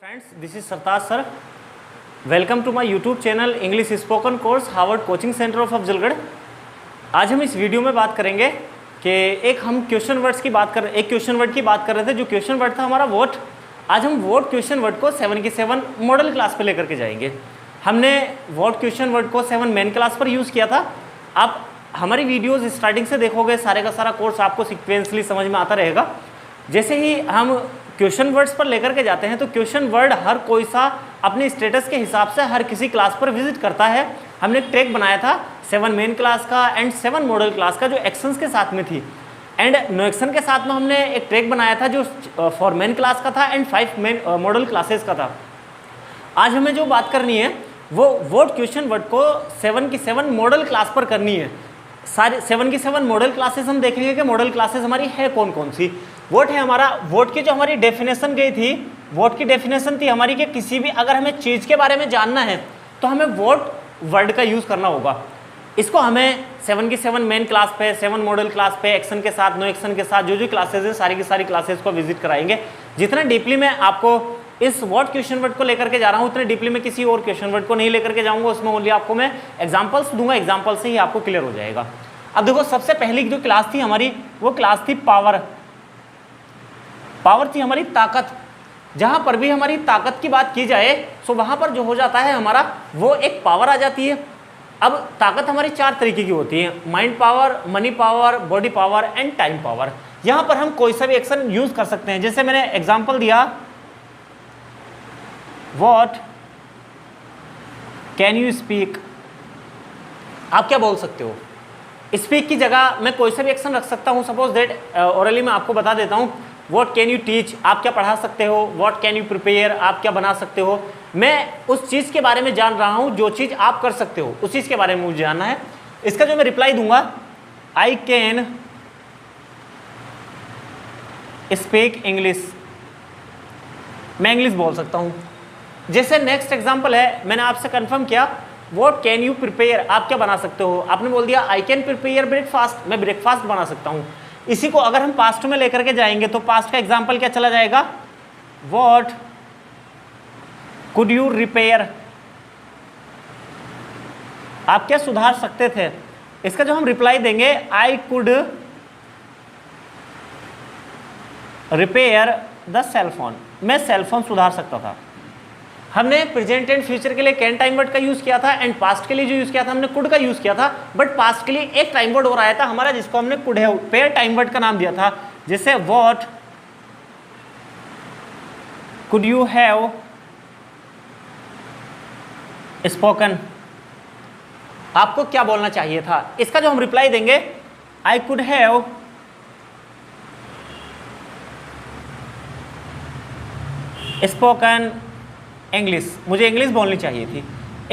Friends, this is Sartaj sir. Welcome to my YouTube channel English spoken course Harvard coaching centre of Afzalgarh. आज हम इस video में बात करेंगे कि एक क्वेश्चन वर्ड की बात कर रहे थे। जो क्वेश्चन वर्ड था हमारा वोट। आज हम वोट क्वेश्चन वर्ड को 7 की 7 मॉडल क्लास पर लेकर के जाएंगे। हमने वोट क्वेश्चन वर्ड को 7 मेन क्लास पर यूज़ किया था। आप हमारी वीडियोज़ स्टार्टिंग से देखोगे, सारे का सारा कोर्स आपको सिक्वेंसली समझ में आता रहेगा। जैसे ही हम क्वेश्चन वर्ड्स पर लेकर के जाते हैं तो क्वेश्चन वर्ड हर कोई सा अपने स्टेटस के हिसाब से हर किसी क्लास पर विजिट करता है। हमने एक ट्रैक बनाया था 7 मेन क्लास का एंड 7 मॉडल क्लास का, जो एक्शंस के साथ में थी, एंड नो एक्शन के साथ में हमने एक ट्रैक बनाया था जो 4 मेन क्लास का था एंड 5 मेन मॉडल क्लासेस का था। आज हमें जो बात करनी है वो वोट क्वेश्चन वर्ड को 7 की 7 मॉडल क्लास पर करनी है। सारी 7 की 7 मॉडल क्लासेस हम देखेंगे कि मॉडल क्लासेस हमारी है कौन कौन सी। वोट है हमारा, वोट की जो हमारी डेफिनेशन गई थी, वोट की डेफिनेशन थी हमारी कि किसी भी अगर हमें चीज़ के बारे में जानना है तो हमें वोट वर्ड का यूज़ करना होगा। इसको हमें 7 की 7 मेन क्लास पे, 7 मॉडल क्लास पे, एक्शन के साथ, नो एक्शन के साथ जो क्लासेस हैं सारी की सारी क्लासेस को विजिट कराएंगे। जितना डीपली मैं आपको इस वोट क्वेश्चन वर्ड को लेकर के जा रहा हूँ उतने डीपली में किसी और क्वेश्चन वर्ड को नहीं लेकर के जाऊँगा। उसमें ओनली आपको मैं एग्जाम्पल्स दूंगा, एग्जाम्पल से ही आपको क्लियर हो जाएगा। अब देखो, सबसे पहली जो क्लास थी हमारी वो क्लास थी पावर। पावर थी हमारी ताकत। जहां पर भी हमारी ताकत की बात की जाए तो वहां पर जो हो जाता है हमारा वो एक पावर आ जाती है। अब ताकत हमारी 4 तरीके की होती है: mind power, money power, body power and time power. यहां पर हम कोई सा भी एक्शन यूज कर सकते हैं। जैसे मैंने एग्जांपल दिया, व्हाट कैन यू स्पीक। आप क्या बोल सकते हो? स्पीक की जगह मैं कोई सा भी एक्शन रख सकता हूं। सपोज दैट ओरली मैं आपको बता देता हूं, व्हाट कैन यू टीच, आप क्या पढ़ा सकते हो। व्हाट कैन यू प्रिपेयर, आप क्या बना सकते हो। मैं उस चीज़ के बारे में जान रहा हूं जो चीज़ आप कर सकते हो, उस चीज़ के बारे में मुझे जानना है। इसका जो मैं रिप्लाई दूंगा, आई कैन स्पीक इंग्लिश, मैं इंग्लिश बोल सकता हूं। जैसे नेक्स्ट एग्जाम्पल है, मैंने आपसे कंफर्म किया, व्हाट कैन यू प्रिपेयर, आप क्या बना सकते हो। आपने बोल दिया आई कैन प्रिपेयर ब्रेकफास्ट, मैं ब्रेकफास्ट बना सकता हूं। इसी को अगर हम पास्ट में लेकर के जाएंगे तो पास्ट का एग्जाम्पल क्या चला जाएगा, व्हाट कुड यू रिपेयर, आप क्या सुधार सकते थे। इसका जो हम रिप्लाई देंगे, I could repair the cellphone, मैं सेलफोन सुधार सकता था। हमने प्रेजेंट एंड फ्यूचर के लिए कैन टाइम वर्ड का यूज किया था एंड पास्ट के लिए जो यूज किया था हमने कुड का यूज किया था। बट पास्ट के लिए एक टाइम वर्ड और आया था हमारा जिसको हमने could have pair time word का नाम दिया था। जैसे what could you have spoken, आपको क्या बोलना चाहिए था। इसका जो हम रिप्लाई देंगे, I could have spoken English, मुझे इंग्लिश बोलनी चाहिए थी।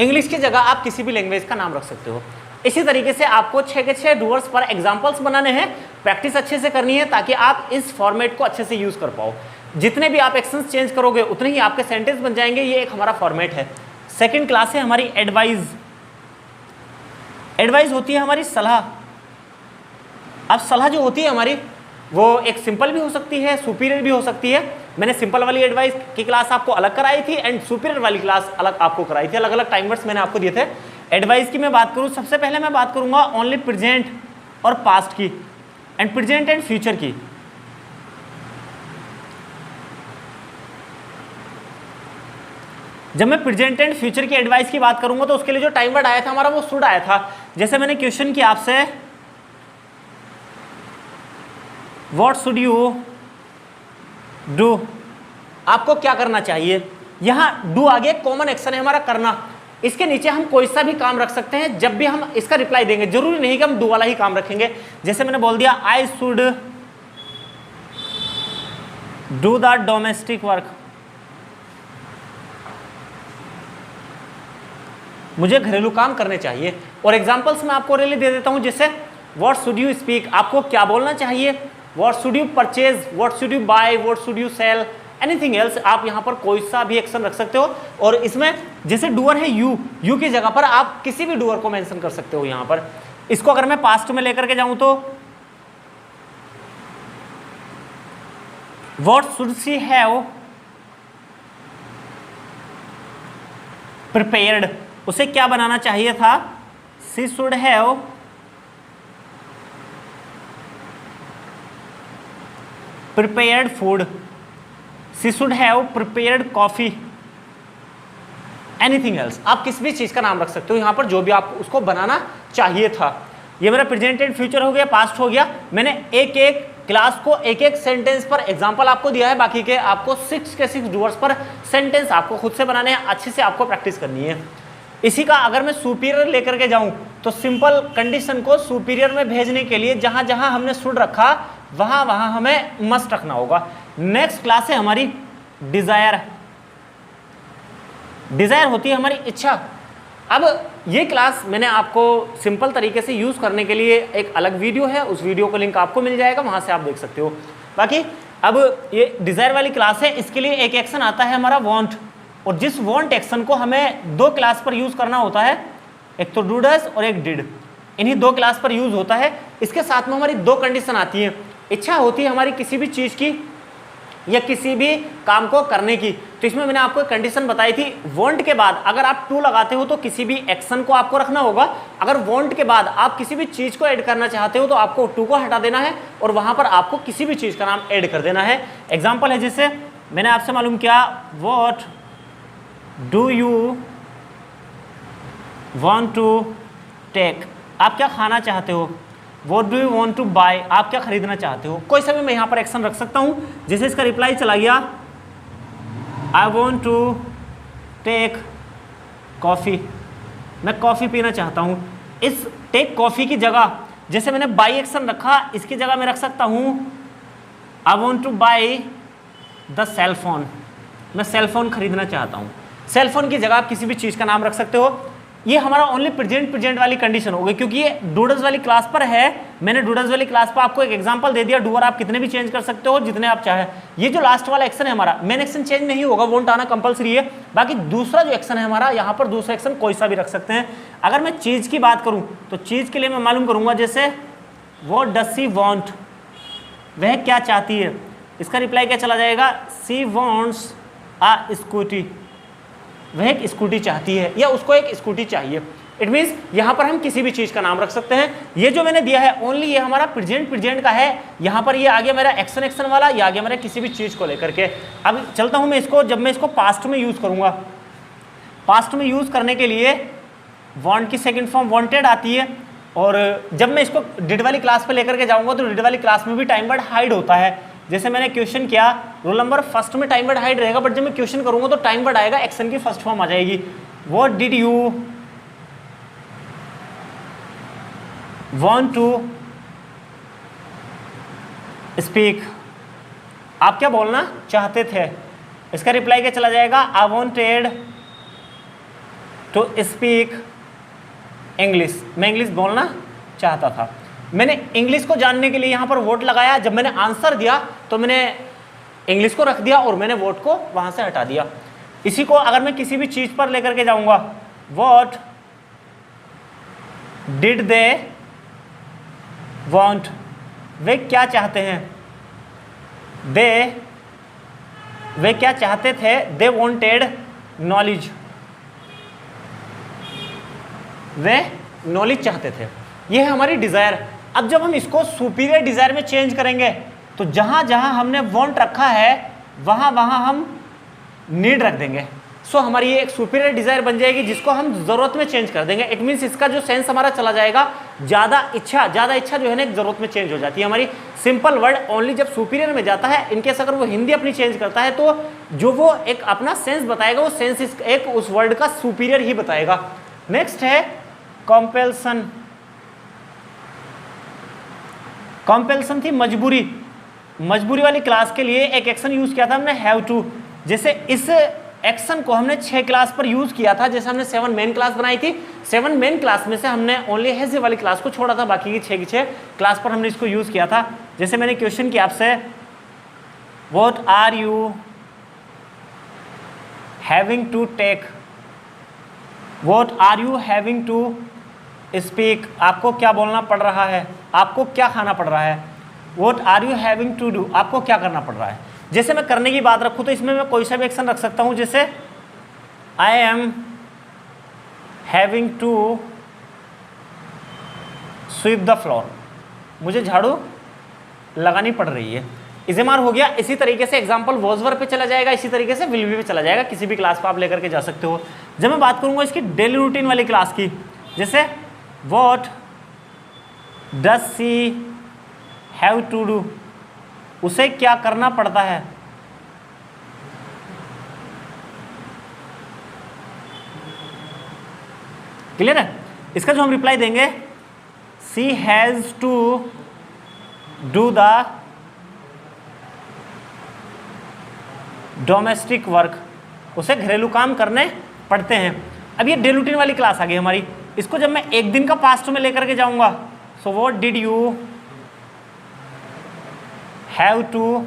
इंग्लिश की जगह आप किसी भी लैंग्वेज का नाम रख सकते हो। इसी तरीके से आपको 6 के 6 डूअर्स पर एग्जांपल्स बनाने हैं, प्रैक्टिस अच्छे से करनी है ताकि आप इस फॉर्मेट को अच्छे से यूज कर पाओ। जितने भी आप एक्शंस चेंज करोगे उतने ही आपके सेंटेंस बन जाएंगे। ये एक हमारा फॉर्मेट है। सेकेंड क्लास है हमारी एडवाइज। एडवाइज होती है हमारी सलाह। अब सलाह जो होती है हमारी वो एक सिंपल भी हो सकती है, सुपीरियर भी हो सकती है। मैंने सिंपल वाली एडवाइस की क्लास आपको अलग कराई थी एंड सुपीरियर वाली क्लास अलग आपको कराई थी। अलग अलग टाइम वर्ड्स मैंने आपको दिए थे। एडवाइस की मैं बात करूं, सबसे पहले मैं बात करूंगा ओनली प्रेजेंट और पास्ट की एंड प्रेजेंट एंड फ्यूचर की। जब मैं प्रेजेंट एंड फ्यूचर की एडवाइस की बात करूंगा तो उसके लिए जो टाइम वर्ड आया था हमारा वो शुड आया था। जैसे मैंने क्वेश्चन किया आपसे, व्हाट शुड यू डू, आपको क्या करना चाहिए। यहां डू आगे कॉमन एक्शन है हमारा करना। इसके नीचे हम कोई सा भी काम रख सकते हैं जब भी हम इसका रिप्लाई देंगे। जरूरी नहीं कि हम डू वाला ही काम रखेंगे। जैसे मैंने बोल दिया, I should do the domestic work, मुझे घरेलू काम करने चाहिए। और एग्जांपल्स मैं आपको रियली दे देता हूं। जैसे व्हाट शुड यू स्पीक, आपको क्या बोलना चाहिए। What should you purchase, what should you buy, what should you sell, anything else. आप यहाँ पर कोई सा भी एक्शन रख सकते हो। और इसमें जैसे डूअर है यू, यू की जगह पर आप किसी भी डूअर को मेंशन कर सकते हो यहाँ पर। इसको अगर मैं पास्ट में लेकर के जाऊं तो what should she have prepared, उसे क्या बनाना चाहिए था? She should have prepared food, she should have prepared coffee, anything else. आप किसी भी चीज का नाम रख सकते हो यहां पर, जो भी आप उसको बनाना चाहिए था। ये मेरा प्रेजेंटेड फ्यूचर हो गया, पास्ट हो गया। मैंने एक एक क्लास को एक एक सेंटेंस पर एग्जांपल आपको दिया है, बाकी के आपको 6 के 6 डूअर्स पर सेंटेंस आपको खुद से बनाने हैं, अच्छे से आपको प्रैक्टिस करनी है। इसी का अगर मैं सुपीरियर लेकर के जाऊं तो सिंपल कंडीशन को सुपीरियर में भेजने के लिए जहां जहां हमने शुड रखा वहां वहां हमें मस्ट रखना होगा। नेक्स्ट क्लास है हमारी डिजायर। डिजायर होती है हमारी इच्छा। अब ये क्लास मैंने आपको सिंपल तरीके से यूज करने के लिए एक अलग वीडियो है, उस वीडियो को लिंक आपको मिल जाएगा, वहां से आप देख सकते हो। बाकी अब ये डिजायर वाली क्लास है, इसके लिए एक एक्शन आता है हमारा वांट, और जिस वांट एक्शन को हमें 2 क्लास पर यूज करना होता है, एक तो डू डज और एक डिड, इन्हीं 2 क्लास पर यूज होता है। इसके साथ में हमारी 2 कंडीशन आती है। इच्छा होती है हमारी किसी भी चीज की या किसी भी काम को करने की, तो इसमें मैंने आपको एक कंडीशन बताई थी, वांट के बाद अगर आप टू लगाते हो तो किसी भी एक्शन को आपको रखना होगा। अगर वांट के बाद आप किसी भी चीज को ऐड करना चाहते हो तो आपको टू को हटा देना है और वहां पर आपको किसी भी चीज का नाम ऐड कर देना है। एग्जाम्पल है, जैसे मैंने आपसे मालूम किया, what do you want to take, आप क्या खाना चाहते हो। What do you want to buy, आप क्या खरीदना चाहते हो। कोई सा भी मैं यहाँ पर एक्शन रख सकता हूँ। जैसे इसका रिप्लाई चला गया, I want to take coffee, मैं कॉफ़ी पीना चाहता हूँ। इस टेक कॉफ़ी की जगह जैसे मैंने बाई एक्शन रखा, इसकी जगह मैं रख सकता हूँ I want to buy the cell phone, मैं सेल फोन खरीदना चाहता हूँ। सेल फोन की जगह आप किसी भी चीज़ का नाम रख सकते हो। ये हमारा ओनली प्रेजेंट वाली कंडीशन हो गई, क्योंकि ये डूडल्स वाली क्लास पर है। मैंने डूडल्स वाली क्लास पर आपको एक एग्जांपल दे दिया। डूअर आप कितने भी चेंज कर सकते हो, जितने आप चाहे। ये जो लास्ट वाला एक्शन है हमारा, मेन एक्शन चेंज नहीं होगा, वोंट आना कंपलसरी है। बाकी दूसरा जो एक्शन है हमारा, यहाँ पर दूसरा एक्शन कोई सा भी रख सकते हैं। अगर मैं चीज़ की बात करूँ तो चीज़ के लिए मैं मालूम करूँगा, जैसे वो डज सी वॉन्ट, वह क्या चाहती है। इसका रिप्लाई क्या चला जाएगा, सी वॉन्ट्स आ स्कूटी, वह एक स्कूटी चाहती है या उसको एक स्कूटी चाहिए। इट मीन्स यहाँ पर हम किसी भी चीज़ का नाम रख सकते हैं। ये जो मैंने दिया है ओनली ये हमारा प्रेजेंट का है। यहाँ पर ये आ गया मेरा एक्शन वाला, ये आ गया मेरा किसी भी चीज़ को लेकर के। अब चलता हूँ मैं इसको, जब मैं इसको पास्ट में यूज़ करूँगा, पास्ट में यूज़ करने के लिए वांट की सेकेंड फॉर्म वांटेड आती है, और जब मैं इसको डिड वाली क्लास पर लेकर के जाऊँगा तो डिड वाली क्लास में भी टाइम वर्ड हाइड होता है। जैसे मैंने क्वेश्चन किया, रोल नंबर फर्स्ट में टाइम वर्ड हाइड रहेगा, बट जब मैं क्वेश्चन करूंगा तो टाइम वर्ड आएगा, एक्शन की फर्स्ट फॉर्म आ जाएगी। What did you want to speak, आप क्या बोलना चाहते थे। इसका रिप्लाई क्या चला जाएगा, I wanted to speak English, मैं इंग्लिश बोलना चाहता था। मैंने इंग्लिश को जानने के लिए यहाँ पर वोट लगाया। जब मैंने आंसर दिया तो मैंने इंग्लिश को रख दिया और मैंने वोट को वहाँ से हटा दिया। इसी को अगर मैं किसी भी चीज़ पर लेकर के जाऊँगा, व्हाट डिड दे वांट, वे क्या चाहते हैं। वे क्या चाहते थे, they wanted knowledge, way knowledge चाहते थे। ये है हमारी डिज़ायर। अब जब हम इसको सुपीरियर डिज़ायर में चेंज करेंगे तो जहाँ जहाँ हमने वांट रखा है वहाँ वहाँ हम नीड रख देंगे। सो हमारी ये एक सुपीरियर डिज़ायर बन जाएगी, जिसको हम ज़रूरत में चेंज कर देंगे। इट मीन्स इसका जो सेंस हमारा चला जाएगा, ज़्यादा इच्छा जो है ना ज़रूरत में चेंज हो जाती है। हमारी सिंपल वर्ड ओनली जब सुपीरियर में जाता है, इनकेस अगर वो हिंदी अपनी चेंज करता है तो जो वो एक अपना सेंस बताएगा, वो सेंस एक उस वर्ड का सुपीरियर ही बताएगा। नेक्स्ट है कॉम्पेल्सन। कॉम्पेल्सन थी मजबूरी। मजबूरी वाली क्लास के लिए एक एक्शन यूज किया था हमने, हैव टू। जैसे इस एक्शन को हमने 6 क्लास पर यूज किया था। जैसे हमने 7 मेन क्लास बनाई थी, 7 मेन क्लास में से हमने ओनली हैज वाली क्लास को छोड़ा था, बाकी की 6 की 6 क्लास पर हमने इसको यूज किया था। जैसे मैंने क्वेश्चन किया आपसे, what are you having to take, what are you having to speak, आपको क्या बोलना पड़ रहा है, आपको क्या खाना पड़ रहा है। What are you having to do, आपको क्या करना पड़ रहा है। जैसे मैं करने की बात रखूँ तो इसमें मैं कोई सा भी एक्शन रख सकता हूँ। जैसे I am having to sweep the floor, मुझे झाड़ू लगानी पड़ रही है। इज़ेमार हो गया। इसी तरीके से एग्जाम्पल वॉज पे चला जाएगा, इसी तरीके से विल बी पे चला जाएगा, किसी भी क्लास पर आप लेकर के जा सकते हो। जब मैं बात करूंगा इसकी डेली रूटीन वाली क्लास की, जैसे what does she have to do, उसे क्या करना पड़ता है। क्लियर है? इसका जो हम रिप्लाई देंगे, she has to do the domestic work, उसे घरेलू काम करने पड़ते हैं। अब ये डेली रूटीन वाली क्लास आ गई हमारी। इसको जब मैं एक दिन का पास्ट में लेकर के जाऊंगा, so what did you have to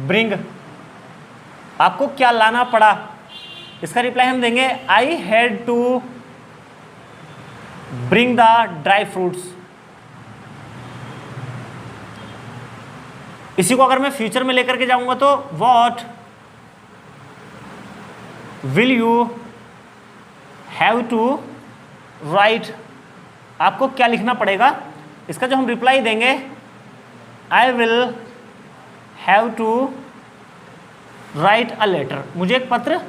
bring, आपको क्या लाना पड़ा। इसका रिप्लाई हम देंगे, I had to bring the dry fruits. इसी को अगर मैं फ्यूचर में लेकर के जाऊंगा तो what will you have to write, आपको क्या लिखना पड़ेगा। इसका जो हम रिप्लाई देंगे, I will have to write a letter, मुझे एक पत्र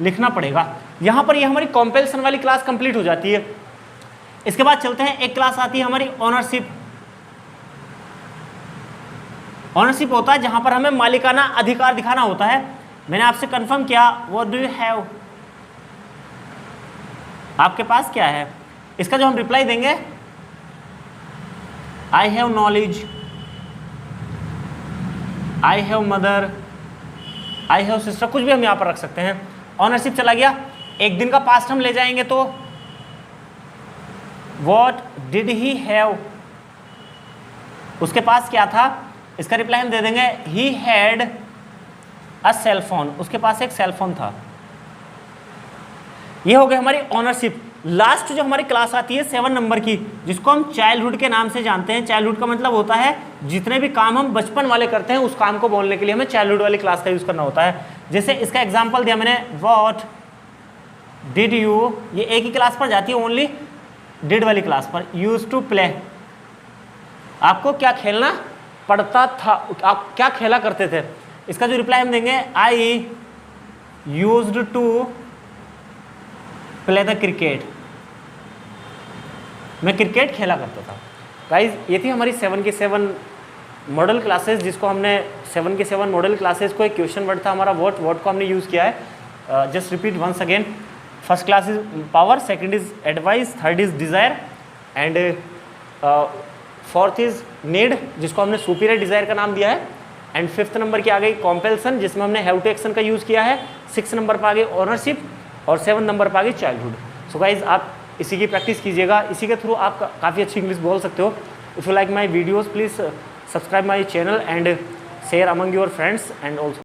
लिखना पड़ेगा। यहां पर ये हमारी कॉम्पेल्सन वाली क्लास कंप्लीट हो जाती है। इसके बाद चलते हैं, एक क्लास आती है हमारी ओनरशिप। ओनरशिप होता है जहां पर हमें मालिकाना अधिकार दिखाना होता है। मैंने आपसे कंफर्म किया, व्हाट डू यू हैव, आपके पास क्या है। इसका जो हम रिप्लाई देंगे, I have knowledge, I have mother, I have sister, कुछ भी हम यहां पर रख सकते हैं। ओनरशिप चला गया। एक दिन का पास्ट हम ले जाएंगे तो व्हाट डिड ही हैव, उसके पास क्या था। इसका रिप्लाई हम दे देंगे, he had a cell phone, उसके पास एक सेल फोन था। ये हो गई हमारी ओनरशिप। लास्ट जो हमारी क्लास आती है 7 नंबर की, जिसको हम चाइल्डहुड के नाम से जानते हैं। चाइल्डहुड का मतलब होता है जितने भी काम हम बचपन वाले करते हैं, उस काम को बोलने के लिए हमें चाइल्डहुड वाली क्लास का यूज करना होता है। जैसे इसका एग्जाम्पल दिया मैंने, व्हाट डिड यू, ये एक ही क्लास पर जाती है, ओनली डिड वाली क्लास पर। यूज टू प्ले, आपको क्या खेलना पड़ता था, आप क्या खेला करते थे। इसका जो रिप्लाई हम देंगे, I used to play the cricket, मैं क्रिकेट खेला करता था। गाइज ये थी हमारी 7 की 7 मॉडल क्लासेस, जिसको हमने 7 की 7 मॉडल क्लासेस को एक क्वेश्चन वर्ड था हमारा व्हाट को हमने यूज़ किया है। Just repeat once again, first class is power, second is advice, third is desire and fourth is need, जिसको हमने सुपीरियर डिज़ायर का नाम दिया है। एंड 5th नंबर की आ गई कॉम्पेल्सन, जिसमें हमने हैव टू एक्शन का यूज़ किया है। 6 नंबर पर आ गई ओनरशिप और 7 नंबर पर आ गई चाइल्डहुड। सो गाइज आप इसी की प्रैक्टिस कीजिएगा, इसी के थ्रू आप काफ़ी अच्छी इंग्लिश बोल सकते हो। If you like my videos please subscribe my channel and share among your friends and also